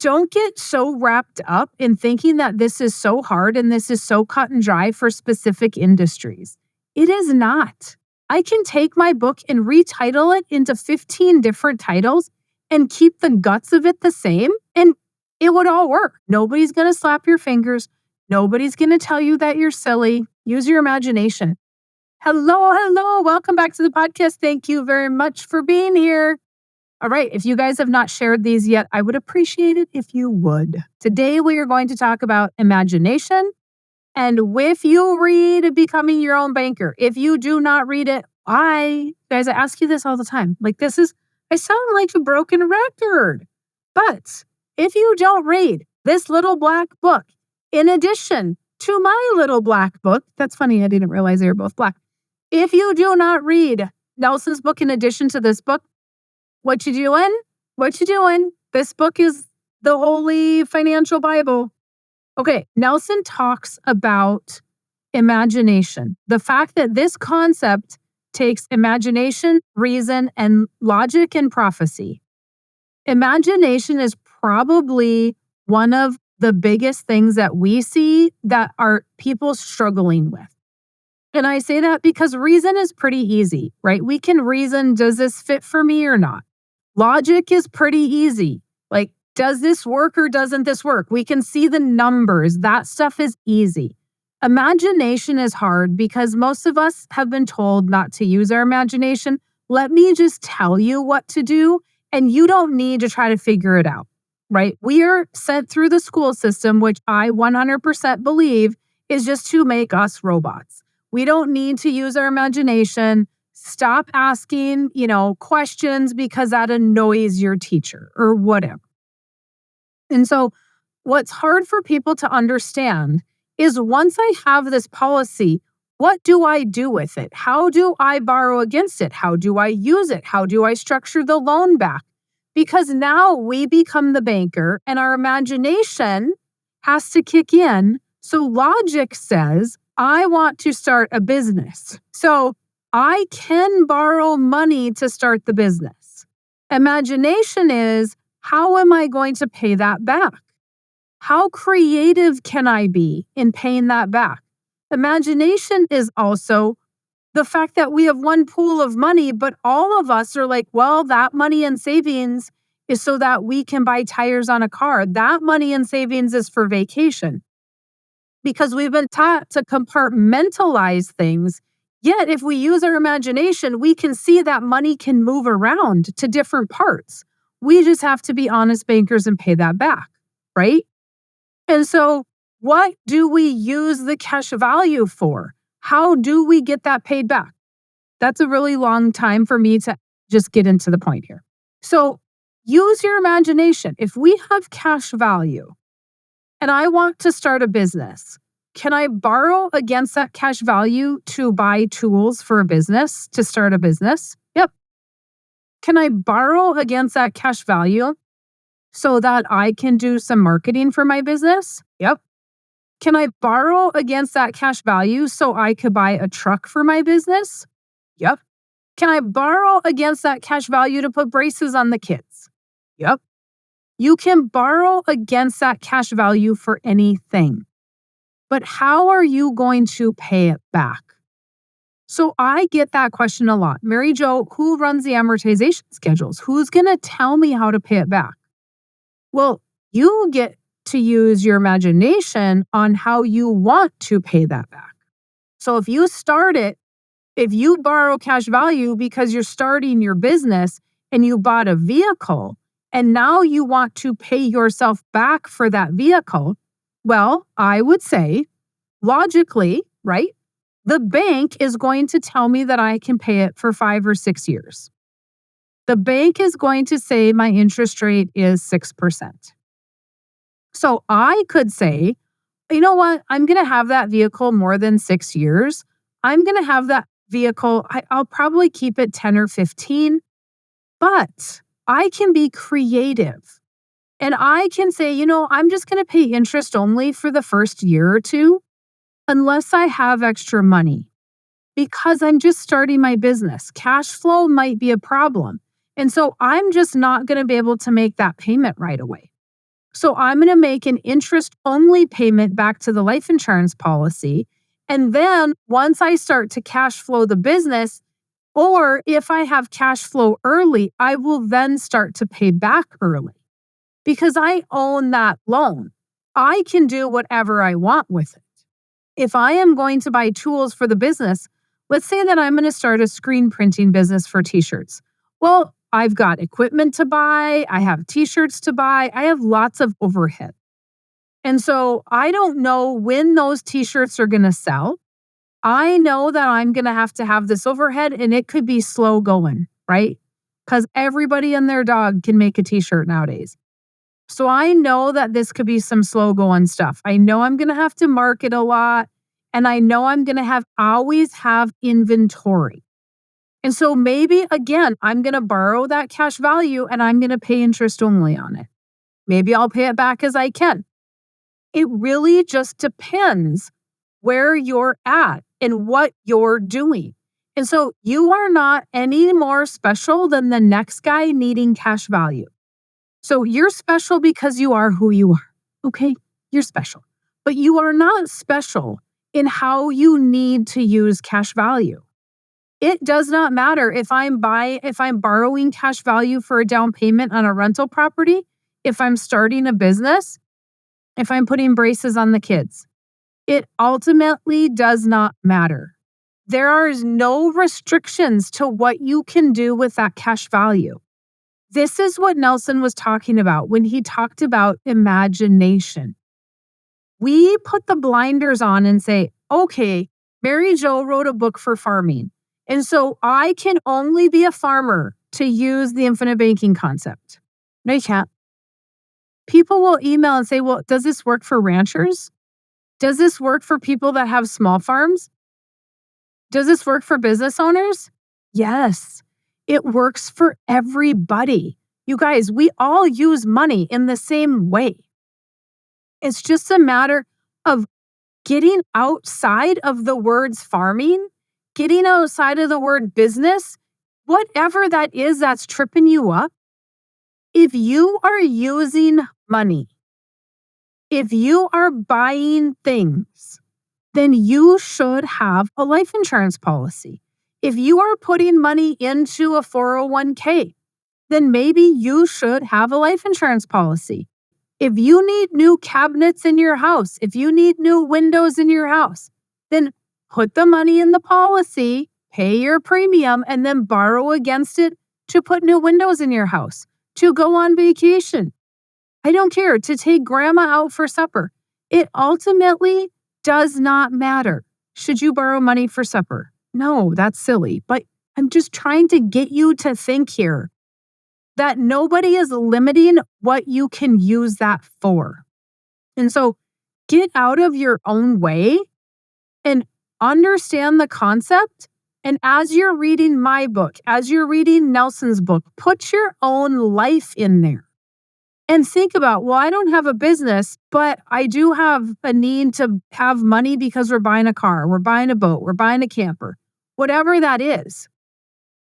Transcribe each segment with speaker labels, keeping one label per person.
Speaker 1: don't get so wrapped up in thinking that this is so hard and this is so cut and dry for specific industries. It is not. I can take my book and retitle it into 15 different titles and keep the guts of it the same, and it would all work. Nobody's going to slap your fingers. Nobody's going to tell you that you're silly. Use your imagination. Hello. Welcome back to the podcast. Thank you very much for being here. All right, if you guys have not shared these yet, I would appreciate it if you would. Today, we are going to talk about imagination. And if you read Becoming Your Own Banker, if you do not read it, I ask you this all the time. I sound like a broken record. But if you don't read this little black book, in addition to my little black book, that's funny, I didn't realize they were both black. If you do not read Nelson's book in addition to this book, what you doing? This book is the holy financial Bible. Okay, Nelson talks about imagination. The fact that this concept takes imagination, reason, and logic and prophecy. Imagination is probably one of the biggest things that we see that are people struggling with. And I say that because reason is pretty easy, right? We can reason, does this fit for me or not? Logic is pretty easy. Like, does this work or doesn't this work? We can see the numbers. That stuff is easy. Imagination is hard because most of us have been told not to use our imagination. Let me just tell you what to do, and you don't need to try to figure it out, right? We are sent through the school system, which I 100% believe is just to make us robots. We don't need to use our imagination. Stop asking, questions because that annoys your teacher or whatever. And so what's hard for people to understand is once I have this policy, what do I do with it? How do I borrow against it? How do I use it? How do I structure the loan back? Because now we become the banker and our imagination has to kick in. So logic says, I want to start a business. So I can borrow money to start the business. Imagination is, how am I going to pay that back? How creative can I be in paying that back? Imagination is also the fact that we have one pool of money, but all of us are like, well, that money in savings is so that we can buy tires on a car. That money in savings is for vacation. Because we've been taught to compartmentalize things. Yet, if we use our imagination, we can see that money can move around to different parts. We just have to be honest bankers and pay that back, right? And so, what do we use the cash value for? How do we get that paid back? That's a really long time for me to just get into the point here. So, use your imagination. If we have cash value and I want to start a business, can I borrow against that cash value to buy tools for a business, to start a business? Yep. Can I borrow against that cash value so that I can do some marketing for my business? Yep. Can I borrow against that cash value so I could buy a truck for my business? Yep. Can I borrow against that cash value to put braces on the kids? Yep. You can borrow against that cash value for anything. But how are you going to pay it back? So I get that question a lot. Mary Jo, who runs the amortization schedules? Who's going to tell me how to pay it back? Well, you get to use your imagination on how you want to pay that back. So if you borrow cash value because you're starting your business and you bought a vehicle and now you want to pay yourself back for that vehicle, well, I would say, logically, right, the bank is going to tell me that I can pay it for 5 or 6 years. The bank is going to say my interest rate is 6%. So I could say, you know what, I'm going to have that vehicle more than 6 years. I'm going to have that vehicle, I'll probably keep it 10 or 15, but I can be creative. And I can say, I'm just going to pay interest only for the first year or two, unless I have extra money, because I'm just starting my business. Cash flow might be a problem. And so I'm just not going to be able to make that payment right away. So I'm going to make an interest only payment back to the life insurance policy. And then once I start to cash flow the business, or if I have cash flow early, I will then start to pay back early because I own that loan. I can do whatever I want with it. If I am going to buy tools for the business, let's say that I'm going to start a screen printing business for t-shirts. Well, I've got equipment to buy, I have t-shirts to buy, I have lots of overhead. And so I don't know when those t-shirts are going to sell. I know that I'm going to have this overhead and it could be slow going, right? Because everybody and their dog can make a t-shirt nowadays. So I know that this could be some slow going stuff. I know I'm going to have to market a lot and I know I'm going to always have inventory. And so maybe again, I'm going to borrow that cash value and I'm going to pay interest only on it. Maybe I'll pay it back as I can. It really just depends where you're at and what you're doing. And so you are not any more special than the next guy needing cash value. So you're special because you are who you are. Okay, you're special. But you are not special in how you need to use cash value. It does not matter if I'm borrowing cash value for a down payment on a rental property, if I'm starting a business, if I'm putting braces on the kids. It ultimately does not matter. There are no restrictions to what you can do with that cash value. This is what Nelson was talking about when he talked about imagination. We put the blinders on and say, okay, Mary Jo wrote a book for farming. And so I can only be a farmer to use the infinite banking concept. No, you can't. People will email and say, well, does this work for ranchers? Does this work for people that have small farms? Does this work for business owners? Yes, it works for everybody. You guys, we all use money in the same way. It's just a matter of getting outside of the words farming, getting outside of the word business, whatever that is that's tripping you up. If you are using money, if you are buying things, then you should have a life insurance policy. If you are putting money into a 401k, then maybe you should have a life insurance policy. If you need new cabinets in your house, if you need new windows in your house, then put the money in the policy, pay your premium, and then borrow against it to put new windows in your house, to go on vacation. I don't care, to take grandma out for supper. It ultimately does not matter. Should you borrow money for supper? No, that's silly. But I'm just trying to get you to think here that nobody is limiting what you can use that for. And so get out of your own way and understand the concept. And as you're reading my book, as you're reading Nelson's book, put your own life in there. And think about, well, I don't have a business, but I do have a need to have money because we're buying a car, we're buying a boat, we're buying a camper, whatever that is.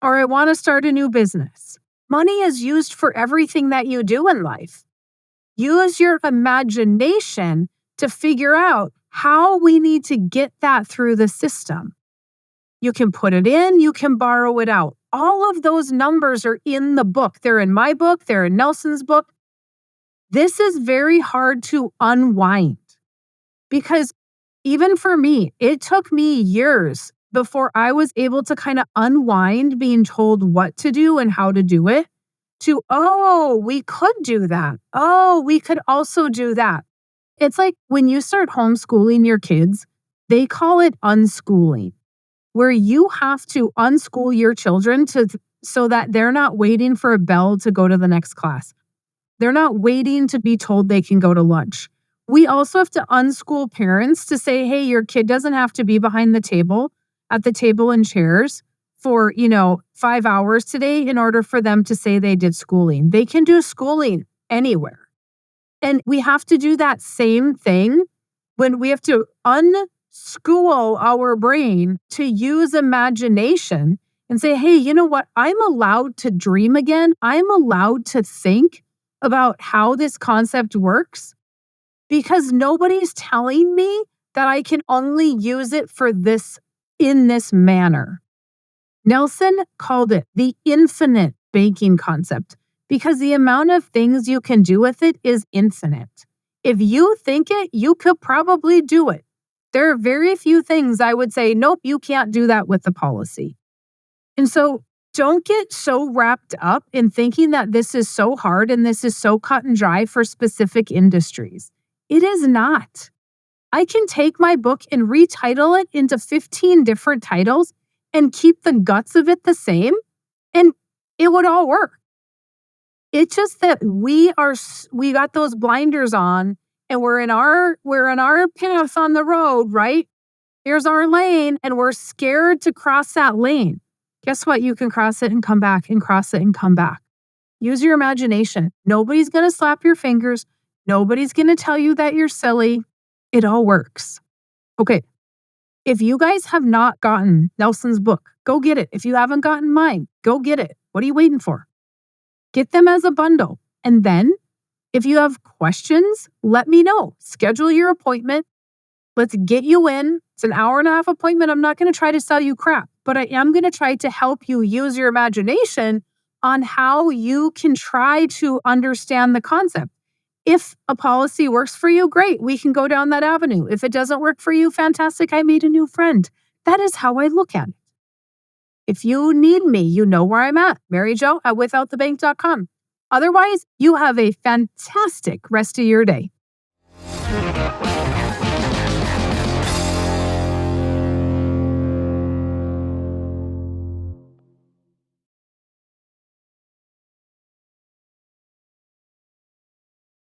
Speaker 1: Or I want to start a new business. Money is used for everything that you do in life. Use your imagination to figure out how we need to get that through the system. You can put it in, you can borrow it out. All of those numbers are in the book. They're in my book, they're in Nelson's book. This is very hard to unwind because even for me, it took me years before I was able to kind of unwind being told what to do and how to do it to, oh, we could do that. Oh, we could also do that. It's like when you start homeschooling your kids, they call it unschooling, where you have to unschool your children so that they're not waiting for a bell to go to the next class. They're not waiting to be told they can go to lunch. We also have to unschool parents to say, hey, your kid doesn't have to be behind the table at the table and chairs for, 5 hours today in order for them to say they did schooling. They can do schooling anywhere. And we have to do that same thing when we have to unschool our brain to use imagination and say, hey, you know what? I'm allowed to dream again. I'm allowed to think about how this concept works because nobody's telling me that I can only use it for this in this manner. Nelson called it the infinite banking concept because the amount of things you can do with it is infinite. If you think it, you could probably do it. There are very few things I would say, nope, you can't do that with the policy. And so don't get so wrapped up in thinking that this is so hard and this is so cut and dry for specific industries. It is not. I can take my book and retitle it into 15 different titles and keep the guts of it the same, and it would all work. It's just that we got those blinders on and we're in our path on the road, right? Here's our lane and we're scared to cross that lane. Guess what? You can cross it and come back and cross it and come back. Use your imagination. Nobody's going to slap your fingers. Nobody's going to tell you that you're silly. It all works. Okay. If you guys have not gotten Nelson's book, go get it. If you haven't gotten mine, go get it. What are you waiting for? Get them as a bundle. And then if you have questions, let me know. Schedule your appointment. Let's get you in. It's an hour and a half appointment. I'm not going to try to sell you crap, but I am going to try to help you use your imagination on how you can try to understand the concept. If a policy works for you, great. We can go down that avenue. If it doesn't work for you, fantastic. I made a new friend. That is how I look at it. If you need me, you know where I'm at. MaryJo at withoutthebank.com. Otherwise, you have a fantastic rest of your day.